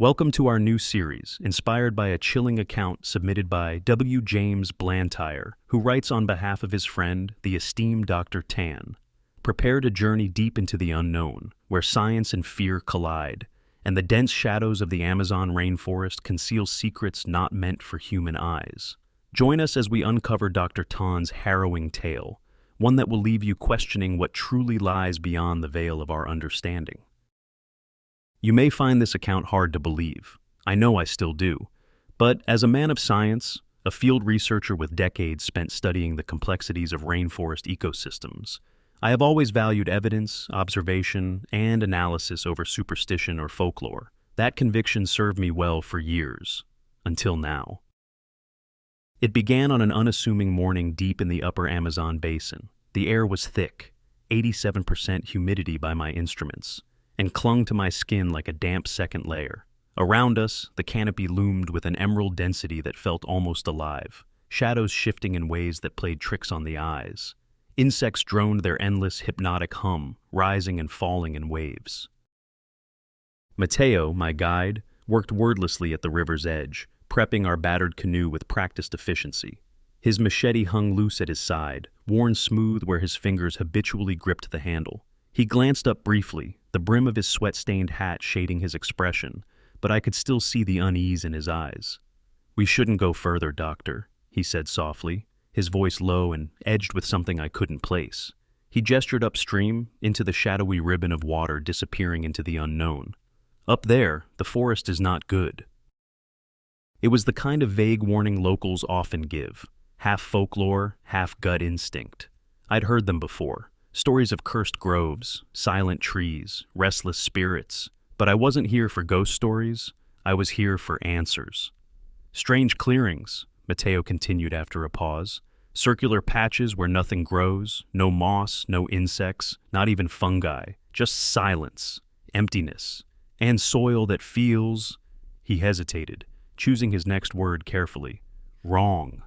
Welcome to our new series, inspired by a chilling account submitted by W. James Blantyre, who writes on behalf of his friend, the esteemed Dr. Tan. Prepare to journey deep into the unknown, where science and fear collide, and the dense shadows of the Amazon rainforest conceal secrets not meant for human eyes. Join us as we uncover Dr. Tan's harrowing tale, one that will leave you questioning what truly lies beyond the veil of our understanding. You may find this account hard to believe. I know I still do. But as a man of science, a field researcher with decades spent studying the complexities of rainforest ecosystems, I have always valued evidence, observation, and analysis over superstition or folklore. That conviction served me well for years, until now. It began on an unassuming morning deep in the upper Amazon basin. The air was thick, 87% humidity by my instruments, and clung to my skin like a damp second layer. Around us, the canopy loomed with an emerald density that felt almost alive, shadows shifting in ways that played tricks on the eyes. Insects droned their endless hypnotic hum, rising and falling in waves. Mateo, my guide, worked wordlessly at the river's edge, prepping our battered canoe with practiced efficiency. His machete hung loose at his side, worn smooth where his fingers habitually gripped the handle. He glanced up briefly, the brim of his sweat-stained hat shading his expression, but I could still see the unease in his eyes. "We shouldn't go further, Doctor," he said softly, his voice low and edged with something I couldn't place. He gestured upstream, into the shadowy ribbon of water disappearing into the unknown. "Up there, the forest is not good." It was the kind of vague warning locals often give, half folklore, half gut instinct. I'd heard them before. Stories of cursed groves, silent trees, restless spirits. But I wasn't here for ghost stories. I was here for answers. "Strange clearings," Mateo continued after a pause. "Circular patches where nothing grows, no moss, no insects, not even fungi. Just silence, emptiness, and soil that feels—" He hesitated, choosing his next word carefully. "Wrong."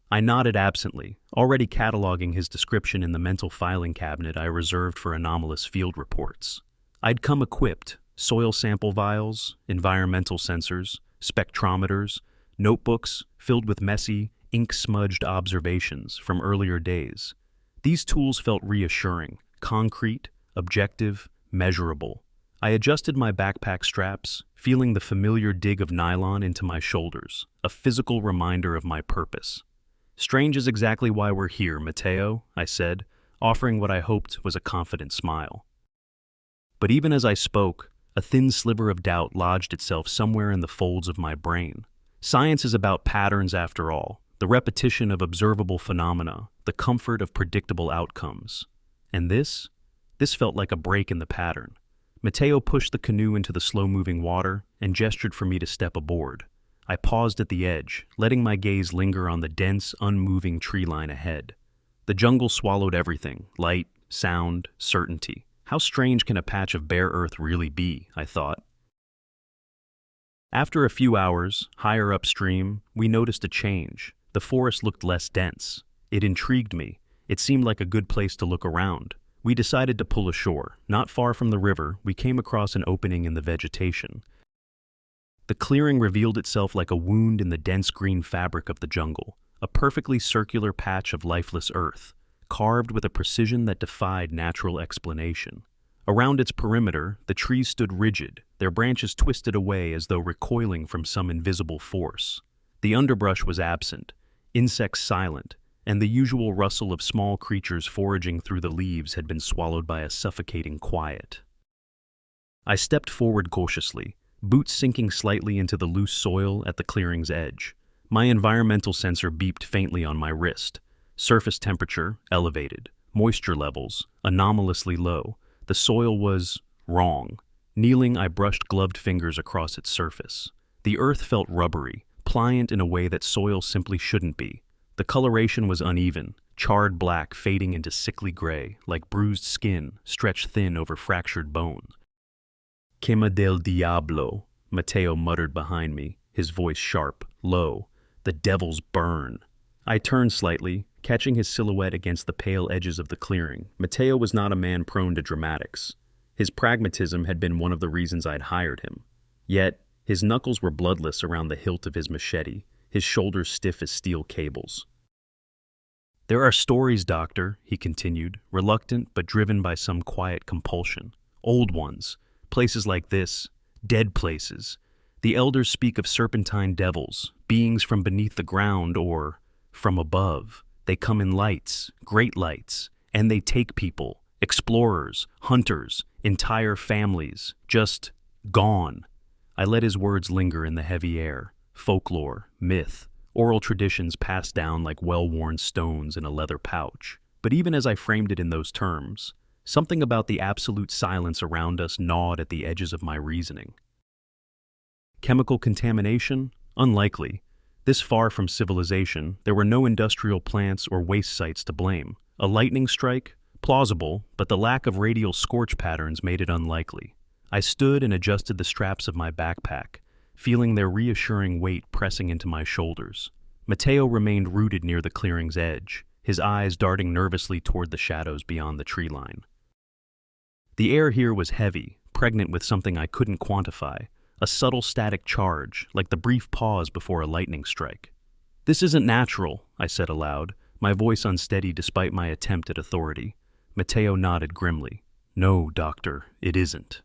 I nodded absently, already cataloging his description in the mental filing cabinet I reserved for anomalous field reports. I'd come equipped: soil sample vials, environmental sensors, spectrometers, notebooks filled with messy, ink-smudged observations from earlier days. These tools felt reassuring, concrete, objective, measurable. I adjusted my backpack straps, feeling the familiar dig of nylon into my shoulders, a physical reminder of my purpose. "Strange is exactly why we're here, Mateo," I said, offering what I hoped was a confident smile. But even as I spoke, a thin sliver of doubt lodged itself somewhere in the folds of my brain. Science is about patterns after all, the repetition of observable phenomena, the comfort of predictable outcomes. And this felt like a break in the pattern. Mateo pushed the canoe into the slow-moving water and gestured for me to step aboard. I paused at the edge, letting my gaze linger on the dense, unmoving tree line ahead. The jungle swallowed everything: light, sound, certainty. How strange can a patch of bare earth really be, I thought. After a few hours, higher upstream, we noticed a change. The forest looked less dense. It intrigued me. It seemed like a good place to look around. We decided to pull ashore. Not far from the river, we came across an opening in the vegetation. The clearing revealed itself like a wound in the dense green fabric of the jungle, a perfectly circular patch of lifeless earth, carved with a precision that defied natural explanation. Around its perimeter, the trees stood rigid, their branches twisted away as though recoiling from some invisible force. The underbrush was absent, insects silent, and the usual rustle of small creatures foraging through the leaves had been swallowed by a suffocating quiet. I stepped forward cautiously, boots sinking slightly into the loose soil at the clearing's edge. My environmental sensor beeped faintly on my wrist. Surface temperature elevated, moisture levels anomalously low. The soil was wrong. Kneeling, I brushed gloved fingers across its surface. The earth felt rubbery, pliant in a way that soil simply shouldn't be. The coloration was uneven, charred black fading into sickly gray, like bruised skin stretched thin over fractured bone. "Quema del diablo," Mateo muttered behind me, his voice sharp, low. "The devil's burn." I turned slightly, catching his silhouette against the pale edges of the clearing. Mateo was not a man prone to dramatics. His pragmatism had been one of the reasons I'd hired him. Yet, his knuckles were bloodless around the hilt of his machete, his shoulders stiff as steel cables. "There are stories, Doctor," he continued, reluctant but driven by some quiet compulsion. "Old ones. Places like this. Dead places. The elders speak of serpentine devils, beings from beneath the ground or from above. They come in lights, great lights, and they take people, explorers, hunters, entire families, just gone." I let his words linger in the heavy air. Folklore, myth, oral traditions passed down like well-worn stones in a leather pouch. But even as I framed it in those terms, something about the absolute silence around us gnawed at the edges of my reasoning. Chemical contamination? Unlikely. This far from civilization, there were no industrial plants or waste sites to blame. A lightning strike? Plausible, but the lack of radial scorch patterns made it unlikely. I stood and adjusted the straps of my backpack, feeling their reassuring weight pressing into my shoulders. Mateo remained rooted near the clearing's edge, his eyes darting nervously toward the shadows beyond the tree line. The air here was heavy, pregnant with something I couldn't quantify, a subtle static charge, like the brief pause before a lightning strike. "This isn't natural," I said aloud, my voice unsteady despite my attempt at authority. Mateo nodded grimly. "No, Doctor, it isn't."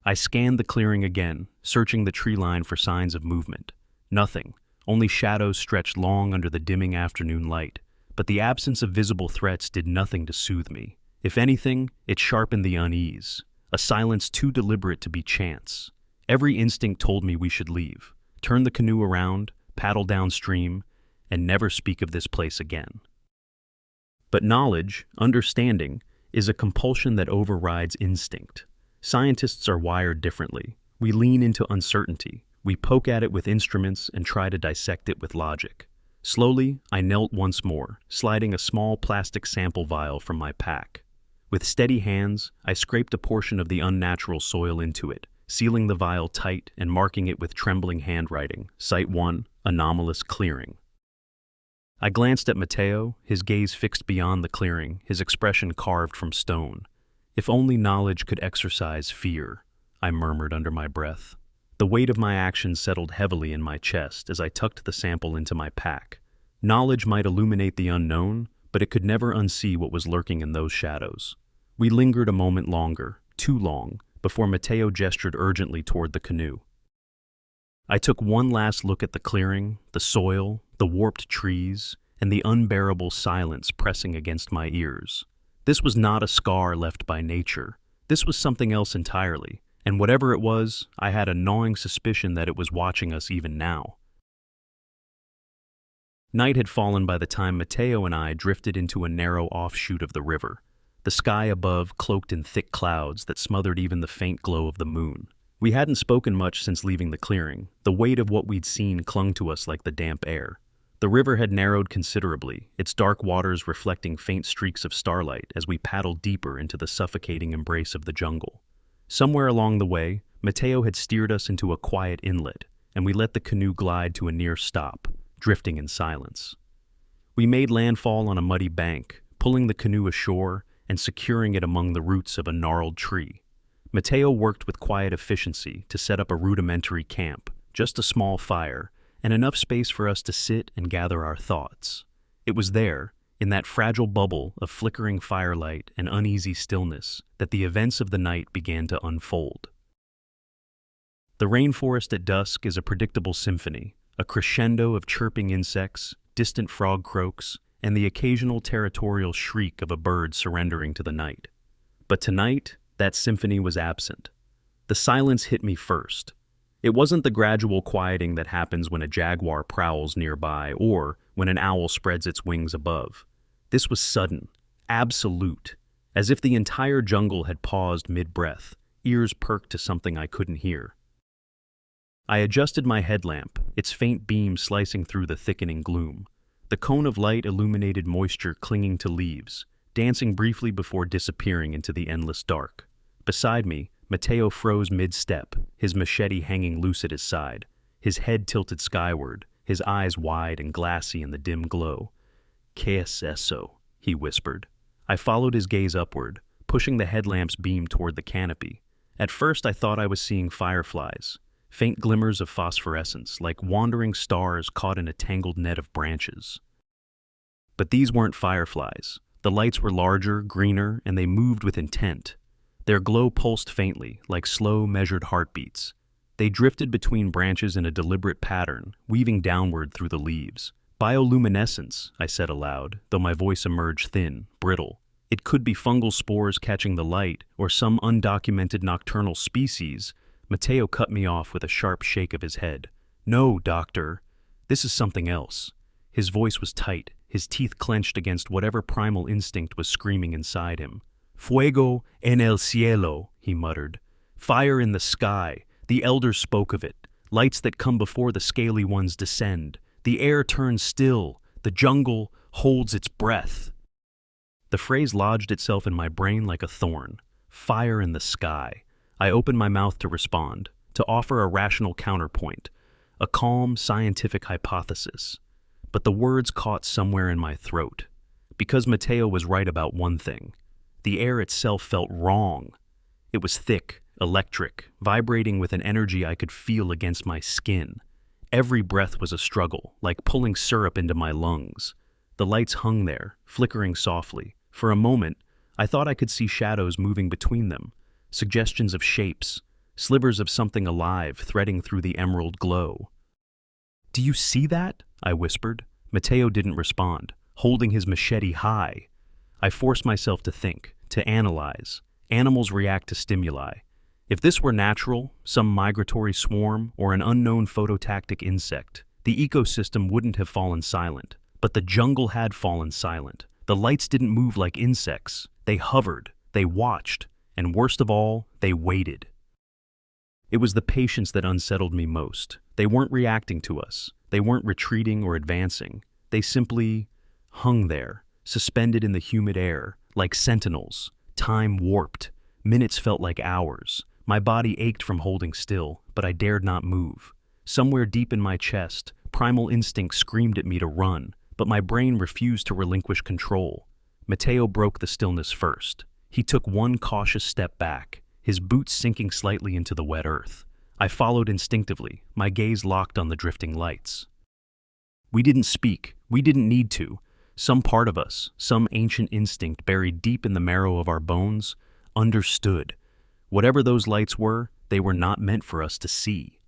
I scanned the clearing again, searching the tree line for signs of movement. Nothing, only shadows stretched long under the dimming afternoon light, but the absence of visible threats did nothing to soothe me. If anything, it sharpened the unease, a silence too deliberate to be chance. Every instinct told me we should leave, turn the canoe around, paddle downstream, and never speak of this place again. But knowledge, understanding, is a compulsion that overrides instinct. Scientists are wired differently. We lean into uncertainty. We poke at it with instruments and try to dissect it with logic. Slowly, I knelt once more, sliding a small plastic sample vial from my pack. With steady hands, I scraped a portion of the unnatural soil into it, sealing the vial tight and marking it with trembling handwriting, Site 1, Anomalous Clearing. I glanced at Mateo, his gaze fixed beyond the clearing, his expression carved from stone. "If only knowledge could exorcise fear," I murmured under my breath. The weight of my actions settled heavily in my chest as I tucked the sample into my pack. Knowledge might illuminate the unknown, but it could never unsee what was lurking in those shadows. We lingered a moment longer, too long, before Mateo gestured urgently toward the canoe. I took one last look at the clearing, the soil, the warped trees, and the unbearable silence pressing against my ears. This was not a scar left by nature. This was something else entirely, and whatever it was, I had a gnawing suspicion that it was watching us even now. Night had fallen by the time Mateo and I drifted into a narrow offshoot of the river, the sky above cloaked in thick clouds that smothered even the faint glow of the moon. We hadn't spoken much since leaving the clearing. The weight of what we'd seen clung to us like the damp air. The river had narrowed considerably, its dark waters reflecting faint streaks of starlight as we paddled deeper into the suffocating embrace of the jungle. Somewhere along the way, Mateo had steered us into a quiet inlet, and we let the canoe glide to a near stop, drifting in silence. We made landfall on a muddy bank, pulling the canoe ashore and securing it among the roots of a gnarled tree. Mateo worked with quiet efficiency to set up a rudimentary camp, just a small fire, and enough space for us to sit and gather our thoughts. It was there, in that fragile bubble of flickering firelight and uneasy stillness, that the events of the night began to unfold. The rainforest at dusk is a predictable symphony, a crescendo of chirping insects, distant frog croaks, and the occasional territorial shriek of a bird surrendering to the night. But tonight, that symphony was absent. The silence hit me first. It wasn't the gradual quieting that happens when a jaguar prowls nearby or when an owl spreads its wings above. This was sudden, absolute, as if the entire jungle had paused mid-breath, ears perked to something I couldn't hear. I adjusted my headlamp, its faint beam slicing through the thickening gloom. The cone of light illuminated moisture clinging to leaves, dancing briefly before disappearing into the endless dark. Beside me, Mateo froze mid-step, his machete hanging loose at his side, his head tilted skyward, his eyes wide and glassy in the dim glow. "¿Qué es eso?" he whispered. I followed his gaze upward, pushing the headlamp's beam toward the canopy. At first I thought I was seeing fireflies, faint glimmers of phosphorescence, like wandering stars caught in a tangled net of branches. But these weren't fireflies. The lights were larger, greener, and they moved with intent. Their glow pulsed faintly, like slow, measured heartbeats. They drifted between branches in a deliberate pattern, weaving downward through the leaves. Bioluminescence, I said aloud, though my voice emerged thin, brittle. It could be fungal spores catching the light, or some undocumented nocturnal species. Matteo cut me off with a sharp shake of his head. No, doctor. This is something else. His voice was tight, his teeth clenched against whatever primal instinct was screaming inside him. Fuego en el cielo, he muttered. Fire in the sky. The elders spoke of it. Lights that come before the scaly ones descend. The air turns still. The jungle holds its breath. The phrase lodged itself in my brain like a thorn. Fire in the sky. I opened my mouth to respond, to offer a rational counterpoint, a calm, scientific hypothesis. But the words caught somewhere in my throat. Because Matteo was right about one thing. The air itself felt wrong. It was thick, electric, vibrating with an energy I could feel against my skin. Every breath was a struggle, like pulling syrup into my lungs. The lights hung there, flickering softly. For a moment, I thought I could see shadows moving between them, suggestions of shapes, slivers of something alive threading through the emerald glow. "Do you see that?" I whispered. Matteo didn't respond, holding his machete high. I forced myself to think, to analyze. Animals react to stimuli. If this were natural, some migratory swarm, or an unknown phototactic insect, the ecosystem wouldn't have fallen silent. But the jungle had fallen silent. The lights didn't move like insects. They hovered, they watched, and worst of all, they waited. It was the patience that unsettled me most. They weren't reacting to us. They weren't retreating or advancing. They simply hung there, suspended in the humid air, like sentinels. Time warped. Minutes felt like hours. My body ached from holding still, but I dared not move. Somewhere deep in my chest, primal instinct screamed at me to run, but my brain refused to relinquish control. Matteo broke the stillness first. He took one cautious step back, his boots sinking slightly into the wet earth. I followed instinctively, my gaze locked on the drifting lights. We didn't speak. We didn't need to. Some part of us, some ancient instinct buried deep in the marrow of our bones, understood. Whatever those lights were, they were not meant for us to see.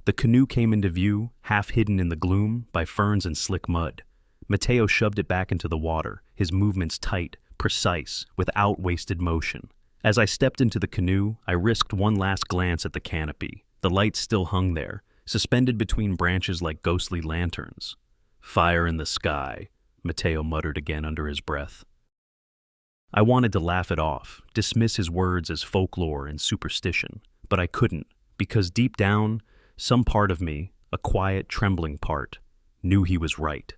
The canoe came into view, half hidden in the gloom by ferns and slick mud. Matteo shoved it back into the water, his movements tight, precise, without wasted motion. As I stepped into the canoe, I risked one last glance at the canopy. The lights still hung there, suspended between branches like ghostly lanterns. Fire in the sky, Matteo muttered again under his breath. I wanted to laugh it off, dismiss his words as folklore and superstition, but I couldn't, because deep down, some part of me, a quiet, trembling part, knew he was right.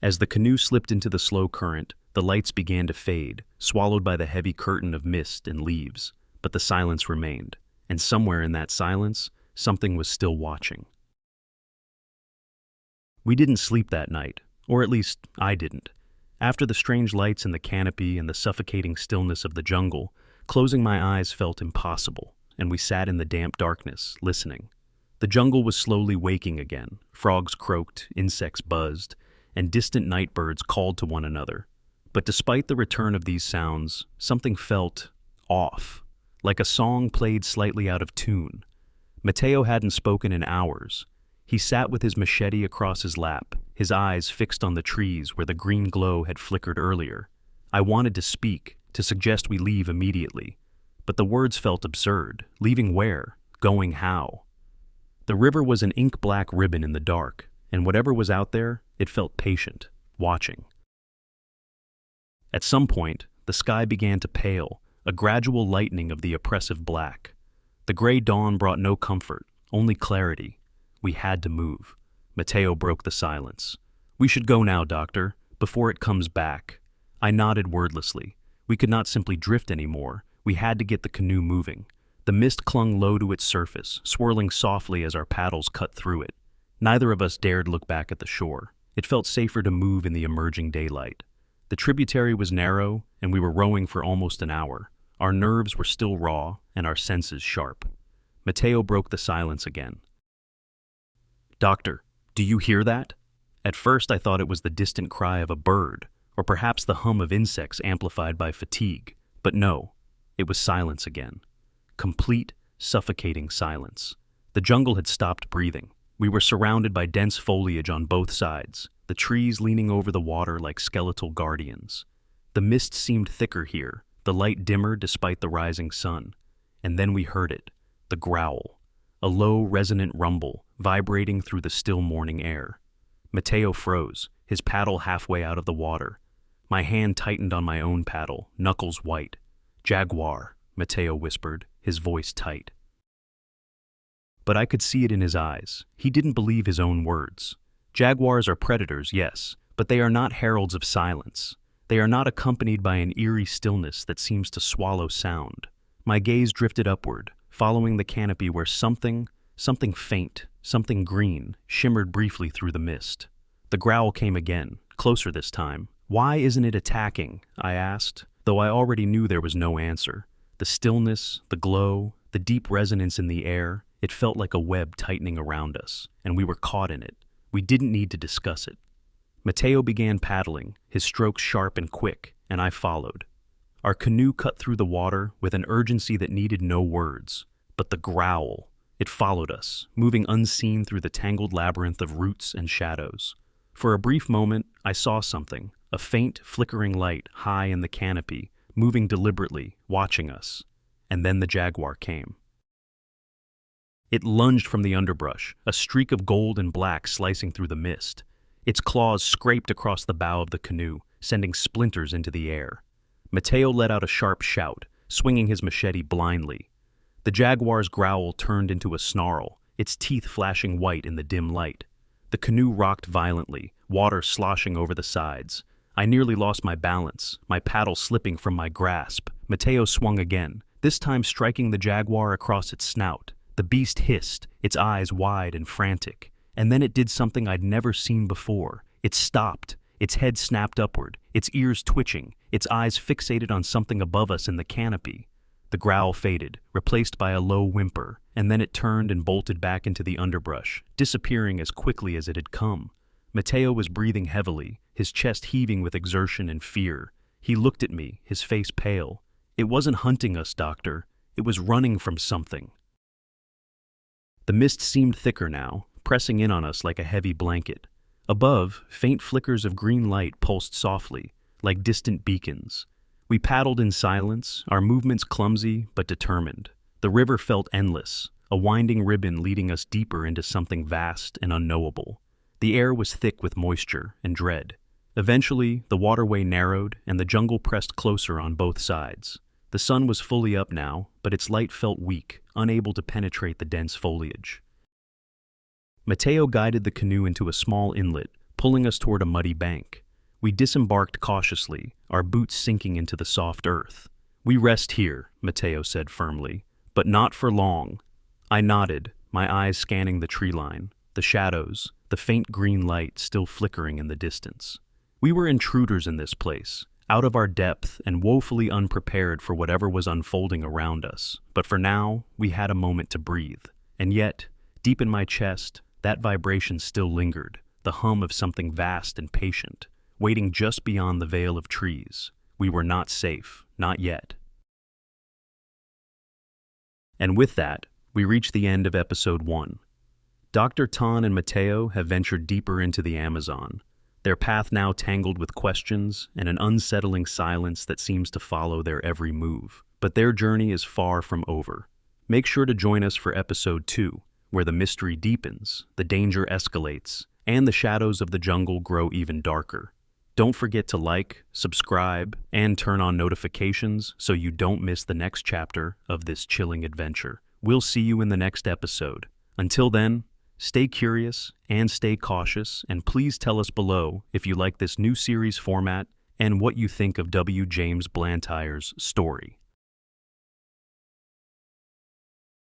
As the canoe slipped into the slow current, the lights began to fade, swallowed by the heavy curtain of mist and leaves, but the silence remained, and somewhere in that silence, something was still watching. We didn't sleep that night, or at least I didn't. After the strange lights in the canopy and the suffocating stillness of the jungle, closing my eyes felt impossible, and we sat in the damp darkness, listening. The jungle was slowly waking again. Frogs croaked, insects buzzed, and distant night birds called to one another. But despite the return of these sounds, something felt off, like a song played slightly out of tune. Matteo hadn't spoken in hours. He sat with his machete across his lap, his eyes fixed on the trees where the green glow had flickered earlier. I wanted to speak, to suggest we leave immediately, but the words felt absurd. Leaving where? Going how? The river was an ink-black ribbon in the dark, and whatever was out there, it felt patient, watching. At some point, the sky began to pale, a gradual lightening of the oppressive black. The gray dawn brought no comfort, only clarity. We had to move. Matteo broke the silence. "We should go now, doctor, before it comes back." I nodded wordlessly. We could not simply drift anymore. We had to get the canoe moving. The mist clung low to its surface, swirling softly as our paddles cut through it. Neither of us dared look back at the shore. It felt safer to move in the emerging daylight. The tributary was narrow, and we were rowing for almost an hour. Our nerves were still raw and our senses sharp. Mateo broke the silence again. "Doctor, do you hear that?" At first I thought it was the distant cry of a bird, or perhaps the hum of insects amplified by fatigue. But no, it was silence again. Complete, suffocating silence. The jungle had stopped breathing. We were surrounded by dense foliage on both sides, the trees leaning over the water like skeletal guardians. The mist seemed thicker here, the light dimmer despite the rising sun. And then we heard it, the growl, a low, resonant rumble vibrating through the still morning air. Mateo froze, his paddle halfway out of the water. My hand tightened on my own paddle, knuckles white. "Jaguar," Mateo whispered, his voice tight. But I could see it in his eyes. He didn't believe his own words. Jaguars are predators, yes, but they are not heralds of silence. They are not accompanied by an eerie stillness that seems to swallow sound. My gaze drifted upward, following the canopy where something faint, something green, shimmered briefly through the mist. The growl came again, closer this time. "Why isn't it attacking?" I asked, though I already knew there was no answer. The stillness, the glow, the deep resonance in the air, it felt like a web tightening around us, and we were caught in it. We didn't need to discuss it. Mateo began paddling, his strokes sharp and quick, and I followed. Our canoe cut through the water with an urgency that needed no words. But the growl, it followed us, moving unseen through the tangled labyrinth of roots and shadows. For a brief moment, I saw something, a faint, flickering light high in the canopy, moving deliberately, watching us. And then the jaguar came. It lunged from the underbrush, a streak of gold and black slicing through the mist. Its claws scraped across the bow of the canoe, sending splinters into the air. Mateo let out a sharp shout, swinging his machete blindly. The jaguar's growl turned into a snarl, its teeth flashing white in the dim light. The canoe rocked violently, water sloshing over the sides. I nearly lost my balance, my paddle slipping from my grasp. Mateo swung again, this time striking the jaguar across its snout. The beast hissed, its eyes wide and frantic. And then it did something I'd never seen before. It stopped, its head snapped upward, its ears twitching, its eyes fixated on something above us in the canopy. The growl faded, replaced by a low whimper, and then it turned and bolted back into the underbrush, disappearing as quickly as it had come. Mateo was breathing heavily, his chest heaving with exertion and fear. He looked at me, his face pale. "It wasn't hunting us, Doctor. It was running from something." The mist seemed thicker now, pressing in on us like a heavy blanket. Above, faint flickers of green light pulsed softly, like distant beacons. We paddled in silence, our movements clumsy but determined. The river felt endless, a winding ribbon leading us deeper into something vast and unknowable. The air was thick with moisture and dread. Eventually, the waterway narrowed and the jungle pressed closer on both sides. The sun was fully up now, but its light felt weak, unable to penetrate the dense foliage. Mateo guided the canoe into a small inlet, pulling us toward a muddy bank. We disembarked cautiously, our boots sinking into the soft earth. "We rest here," Mateo said firmly, "but not for long." I nodded, my eyes scanning the tree line, the shadows, the faint green light still flickering in the distance. We were intruders in this place, out of our depth and woefully unprepared for whatever was unfolding around us. But for now, we had a moment to breathe. And yet, deep in my chest, that vibration still lingered, the hum of something vast and patient, waiting just beyond the veil of trees. We were not safe, not yet. And with that, we reach the end of episode 1. Dr. Tan and Mateo have ventured deeper into the Amazon, their path now tangled with questions and an unsettling silence that seems to follow their every move. But their journey is far from over. Make sure to join us for episode 2, where the mystery deepens, the danger escalates, and the shadows of the jungle grow even darker. Don't forget to like, subscribe, and turn on notifications so you don't miss the next chapter of this chilling adventure. We'll see you in the next episode. Until then, stay curious and stay cautious, and please tell us below if you like this new series format and what you think of W. James Blantyre's story.